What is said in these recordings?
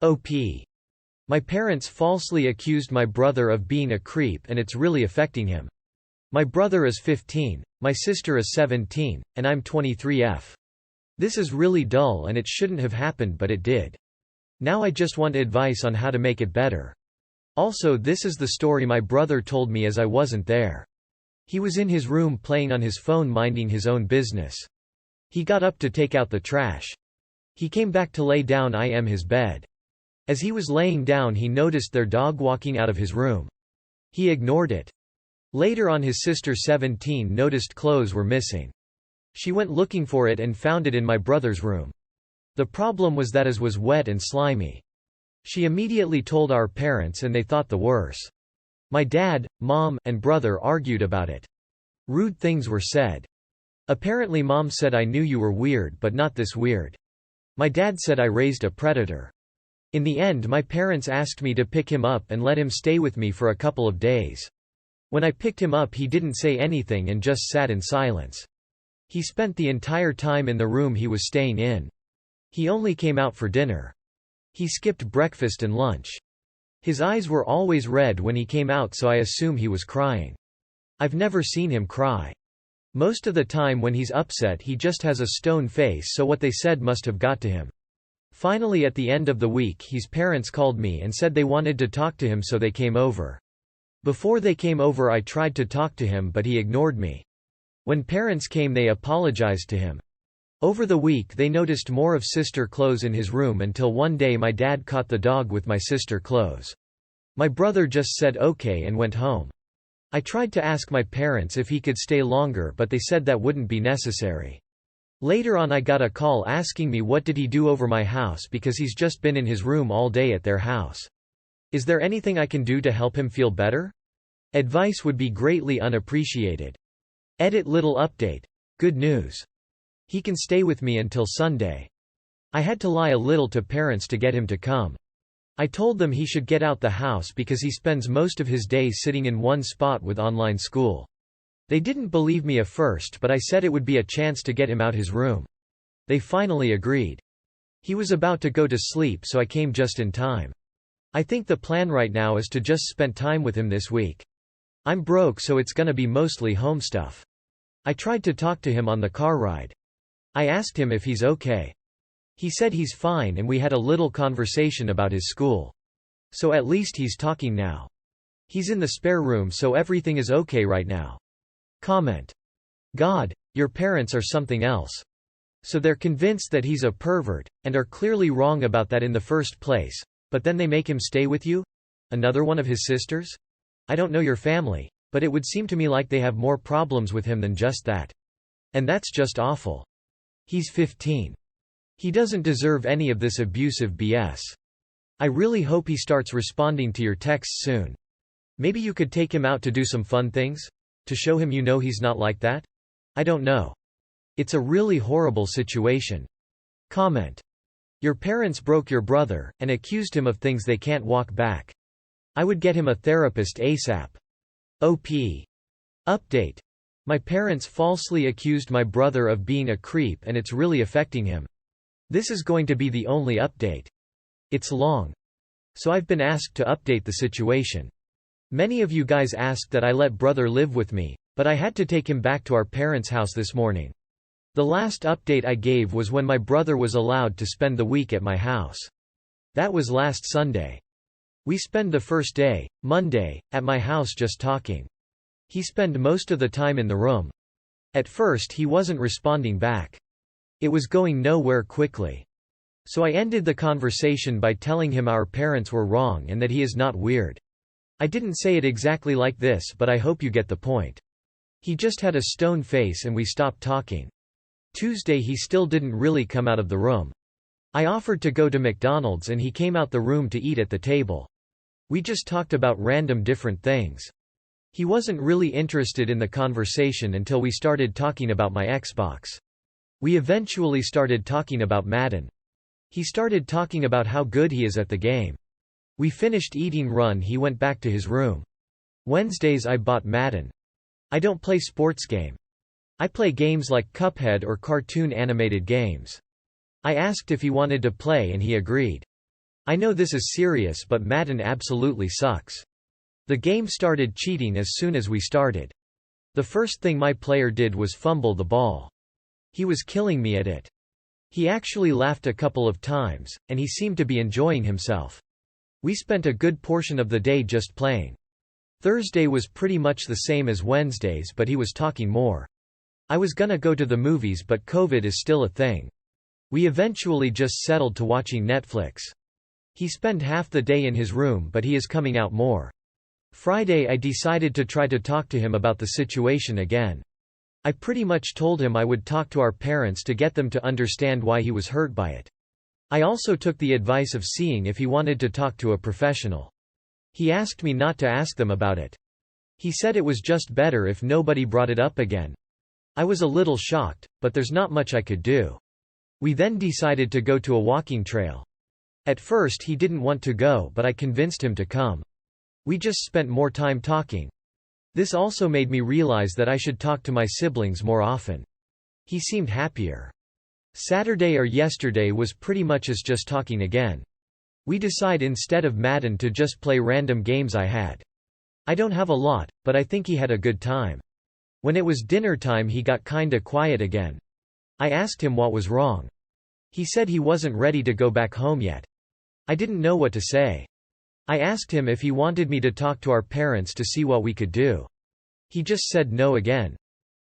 OP. My parents falsely accused my brother of being a creep and it's really affecting him. My brother is 15, my sister is 17, and I'm 23F. This is really dull and it shouldn't have happened but it did. Now I just want advice on how to make it better. Also, this is the story my brother told me as I wasn't there. He was in his room playing on his phone minding his own business. He got up to take out the trash. He came back to lay down in his bed. As he was laying down he noticed their dog walking out of his room. He ignored it. Later on his sister 17 noticed clothes were missing. She went looking for it and found it in my brother's room. The problem was that it was wet and slimy. She immediately told our parents and they thought the worse. My dad, mom, and brother argued about it. Rude things were said. Apparently mom said I knew you were weird but not this weird. My dad said I raised a predator. In the end my parents asked me to pick him up and let him stay with me for a couple of days. When I picked him up he didn't say anything and just sat in silence. He spent the entire time in the room he was staying in. He only came out for dinner. He skipped breakfast and lunch. His eyes were always red when he came out so I assume he was crying. I've never seen him cry. Most of the time when he's upset he just has a stone face so what they said must have got to him. Finally at the end of the week his parents called me and said they wanted to talk to him so they came over. Before they came over I tried to talk to him but he ignored me. When parents came they apologized to him. Over the week they noticed more of sister clothes in his room until one day my dad caught the dog with my sister clothes. My brother just said okay and went home. I tried to ask my parents if he could stay longer but they said that wouldn't be necessary. Later on I got a call asking me what did he do over my house because he's just been in his room all day at their house. Is there anything I can do to help him feel better? Advice would be greatly unappreciated. Edit little update. Good news. He can stay with me until Sunday. I had to lie a little to parents to get him to come. I told them he should get out the house because he spends most of his days sitting in one spot with online school. They didn't believe me at first but I said it would be a chance to get him out his room. They finally agreed. He was about to go to sleep so I came just in time. I think the plan right now is to just spend time with him this week. I'm broke so it's gonna be mostly home stuff. I tried to talk to him on the car ride. I asked him if he's okay. He said he's fine and we had a little conversation about his school. So at least he's talking now. He's in the spare room so everything is okay right now. Comment. God, your parents are something else. So they're convinced that he's a pervert, and are clearly wrong about that in the first place, but then they make him stay with you? Another one of his sisters? I don't know your family, but it would seem to me like they have more problems with him than just that. And that's just awful. He's 15. He doesn't deserve any of this abusive BS. I really hope he starts responding to your texts soon. Maybe you could take him out to do some fun things? To show him you know he's not like that? I don't know. It's a really horrible situation. Comment. Your parents broke your brother, and accused him of things they can't walk back. I would get him a therapist ASAP. OP. Update. My parents falsely accused my brother of being a creep and it's really affecting him. This is going to be the only update. It's long. So I've been asked to update the situation. Many of you guys asked that I let brother live with me, but I had to take him back to our parents' house this morning. The last update I gave was when my brother was allowed to spend the week at my house. That was last Sunday. We spend the first day, Monday, at my house just talking. He spent most of the time in the room. At first he wasn't responding back. It was going nowhere quickly. So I ended the conversation by telling him our parents were wrong and that he is not weird. I didn't say it exactly like this but I hope you get the point. He just had a stone face and we stopped talking. Tuesday he still didn't really come out of the room. I offered to go to McDonald's and he came out the room to eat at the table. We just talked about random different things. He wasn't really interested in the conversation until we started talking about my Xbox. We eventually started talking about Madden. He started talking about how good he is at the game. We finished eating Run. He went back to his room. Wednesdays I bought Madden. I don't play sports game. I play games like Cuphead or cartoon animated games. I asked if he wanted to play and he agreed. I know this is serious, but Madden absolutely sucks. The game started cheating as soon as we started. The first thing my player did was fumble the ball. He was killing me at it. He actually laughed a couple of times, and he seemed to be enjoying himself. We spent a good portion of the day just playing. Thursday was pretty much the same as Wednesdays, but he was talking more. I was gonna go to the movies, but COVID is still a thing. We eventually just settled to watching Netflix. He spent half the day in his room, but he is coming out more. Friday I decided to try to talk to him about the situation again. I pretty much told him I would talk to our parents to get them to understand why he was hurt by it. I also took the advice of seeing if he wanted to talk to a professional. He asked me not to ask them about it. He said it was just better if nobody brought it up again. I was a little shocked, but there's not much I could do. We then decided to go to a walking trail. At first he didn't want to go, but I convinced him to come. We just spent more time talking. This also made me realize that I should talk to my siblings more often. He seemed happier. Saturday or yesterday was pretty much as just talking again. We decide instead of Madden to just play random games I had. I don't have a lot, but I think he had a good time. When it was dinner time he got kinda quiet again. I asked him what was wrong. He said he wasn't ready to go back home yet. I didn't know what to say. I asked him if he wanted me to talk to our parents to see what we could do. He just said no again.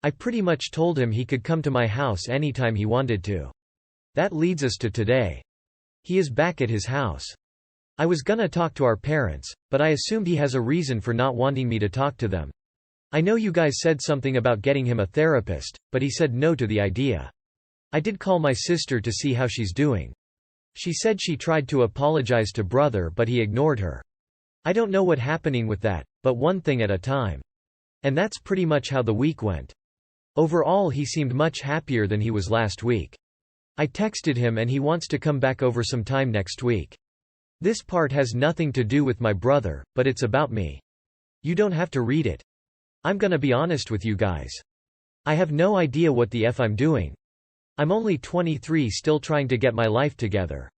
I pretty much told him he could come to my house anytime he wanted to. That leads us to today. He is back at his house. I was gonna talk to our parents, but I assumed he has a reason for not wanting me to talk to them. I know you guys said something about getting him a therapist, but he said no to the idea. I did call my sister to see how she's doing. She said she tried to apologize to brother, but he ignored her. I don't know what happening with that, but one thing at a time. And that's pretty much how the week went. Overall he seemed much happier than he was last week. I texted him and he wants to come back over sometime next week. This part has nothing to do with my brother, but it's about me. You don't have to read it. I'm gonna be honest with you guys. I have no idea what the F I'm doing. I'm only 23, still trying to get my life together.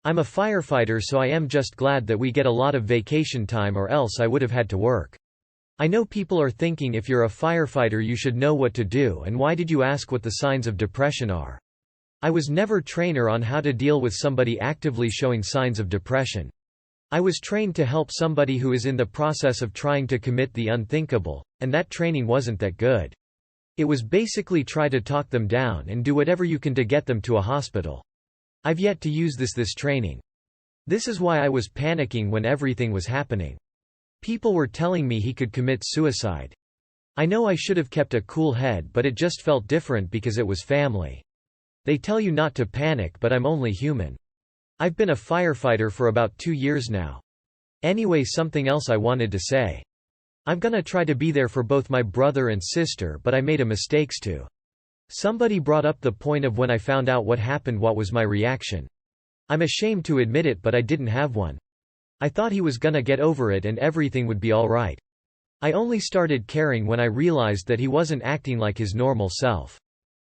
I'm a firefighter, so I am just glad that we get a lot of vacation time, or else I would have had to work. I know people are thinking if you're a firefighter you should know what to do, and why did you ask what the signs of depression are? I was never trainer on how to deal with somebody actively showing signs of depression. I was trained to help somebody who is in the process of trying to commit the unthinkable, and that training wasn't that good. It was basically try to talk them down and do whatever you can to get them to a hospital. I've yet to use this training. This is why I was panicking when everything was happening. People were telling me he could commit suicide. I know I should have kept a cool head, but it just felt different because it was family. They tell you not to panic, but I'm only human. I've been a firefighter for about 2 years now. Anyway, something else I wanted to say. I'm gonna try to be there for both my brother and sister, but I made a mistake too. Somebody brought up the point of when I found out what happened, what was my reaction. I'm ashamed to admit it, but I didn't have one. I thought he was gonna get over it and everything would be alright. I only started caring when I realized that he wasn't acting like his normal self.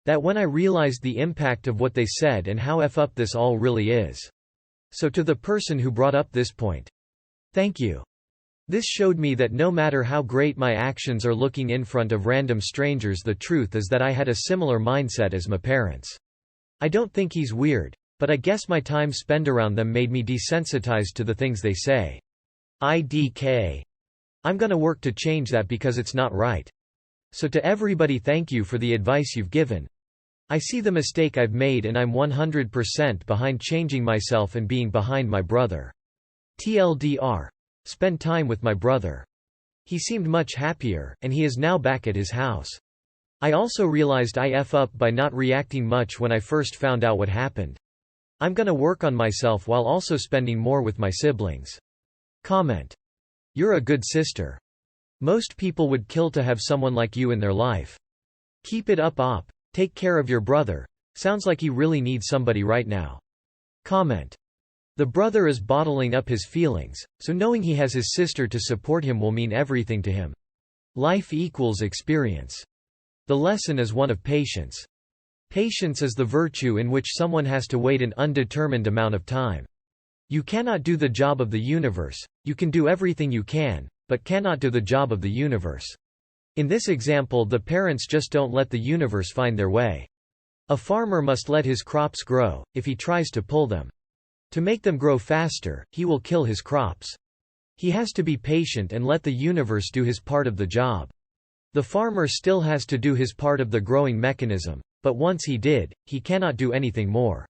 That when I realized the impact of what they said and how f up this all really is. So to the person who brought up this point, thank you. This showed me that no matter how great my actions are looking in front of random strangers, the truth is that I had a similar mindset as my parents. I don't think he's weird, but I guess my time spent around them made me desensitized to the things they say. IDK. I'm gonna work to change that because it's not right. So to everybody, thank you for the advice you've given. I see the mistake I've made and I'm 100% behind changing myself and being behind my brother. TLDR. Spend time with my brother. He seemed much happier, and he is now back at his house. I also realized I f up by not reacting much when I first found out what happened. I'm gonna work on myself while also spending more with my siblings. Comment. You're a good sister. Most people would kill to have someone like you in their life. Keep it up, op. Take care of your brother. Sounds like he really needs somebody right now. Comment. The brother is bottling up his feelings, so knowing he has his sister to support him will mean everything to him. Life equals experience. The lesson is one of patience. Patience is the virtue in which someone has to wait an undetermined amount of time. You cannot do the job of the universe. You can do everything you can, but cannot do the job of the universe. In this example, the parents just don't let the universe find their way. A farmer must let his crops grow, if he tries to pull them. To make them grow faster, he will kill his crops. He has to be patient and let the universe do his part of the job. The farmer still has to do his part of the growing mechanism, but once he did, he cannot do anything more.